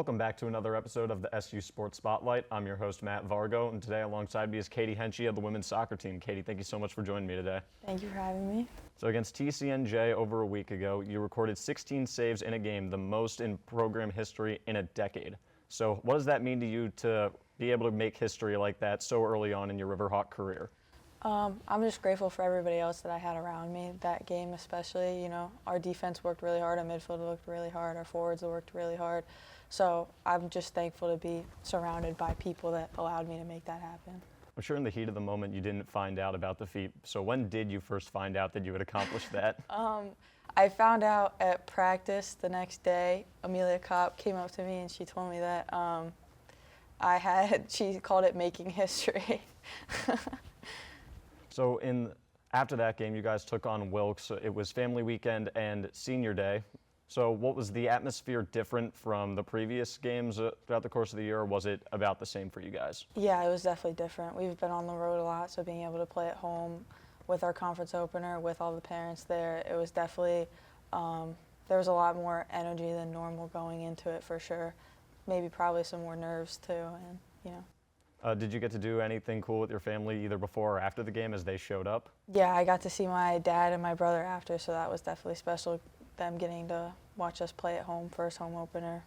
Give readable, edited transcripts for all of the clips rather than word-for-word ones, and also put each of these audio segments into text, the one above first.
Welcome back to another episode of the SU Sports Spotlight. I'm your host, Matt Vargo, and today alongside me is Katie Henchy of the women's soccer team. Katie, thank you so much for joining me today. Thank you for having me. So against TCNJ over a week ago, you recorded 16 saves in a game, the most in program history in a decade. So what does that mean to you to be able to make history like that so early on in your Riverhawk career? I'm just grateful for everybody else that I had around me that game, especially. You know, our defense worked really hard, our midfield worked really hard, our forwards worked really hard. So I'm just thankful to be surrounded by people that allowed me to make that happen. I'm sure in the heat of the moment you didn't find out about the feat. So when did you first find out that you had accomplished that? I found out at practice the next day. Amelia Kopp came up to me and she told me that she called it making history. So after that game, you guys took on Wilkes. It was family weekend and senior day. So what was the atmosphere different from the previous games throughout the course of the year, or was it about the same for you guys? Yeah, it was definitely different. We've been on the road a lot, so being able to play at home with our conference opener, with all the parents there, it was definitely, there was a lot more energy than normal going into it for sure. Maybe probably some more nerves too, and you know. Did you get to do anything cool with your family either before or after the game as they showed up? Yeah, I got to see my dad and my brother after, so that was definitely special, them getting to watch us play at home, first home opener.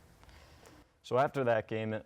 So after that game,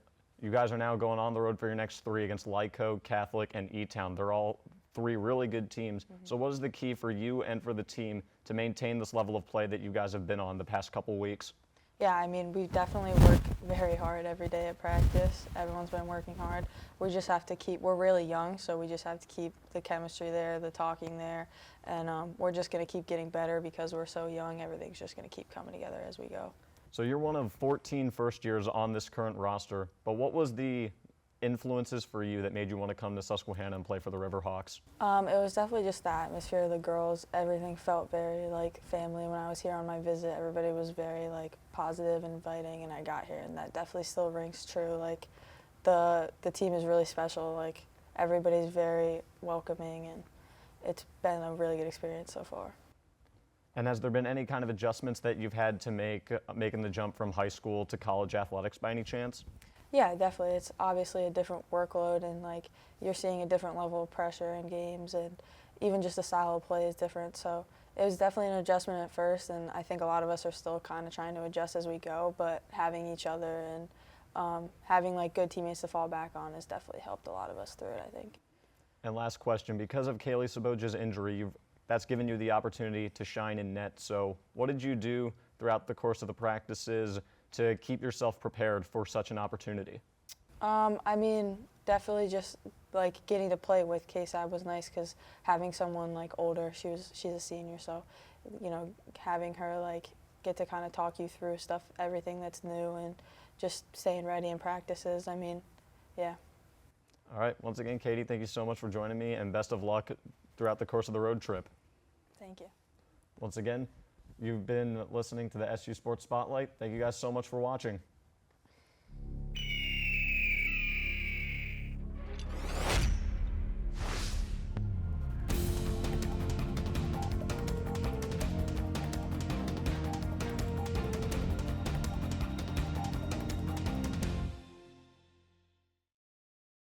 you guys are now going on the road for your next three against Lyco, Catholic, and E-Town. They're all three really good teams. Mm-hmm. So what is the key for you and for the team to maintain this level of play that you guys have been on the past couple weeks? Yeah, I mean, we definitely work very hard every day at practice. Everyone's been working hard. We just have to we're really young, so we just have to keep the chemistry there, the talking there, and we're just going to keep getting better because we're so young. Everything's just going to keep coming together as we go. So you're one of 14 first years on this current roster, but what was the influences for you that made you want to come to Susquehanna and play for the Riverhawks? It was definitely just the atmosphere of the girls. Everything felt very like family. When I was here on my visit, everybody was very like positive and inviting, and I got here and that definitely still rings true. Like the team is really special. Like everybody's very welcoming, and it's been a really good experience so far. And has there been any kind of adjustments that you've had to make making the jump from high school to college athletics by any chance? Yeah, definitely. It's obviously a different workload, and like you're seeing a different level of pressure in games, and even just the style of play is different. So it was definitely an adjustment at first, and I think a lot of us are still kind of trying to adjust as we go. But having each other and having like good teammates to fall back on has definitely helped a lot of us through it, I think. And last question, because of Kaylee Saboja's injury, that's given you the opportunity to shine in net. So what did you do throughout the course of the practices to keep yourself prepared for such an opportunity? I mean, definitely just like getting to play with K-Sab was nice because having someone like older, she's a senior, so you know, having her like get to kind of talk you through stuff, everything that's new, and just staying ready in practices. I mean, yeah. All right. Once again, Katie, thank you so much for joining me, and best of luck throughout the course of the road trip. Thank you. Once again, you've been listening to the SU Sports Spotlight. Thank you guys so much for watching.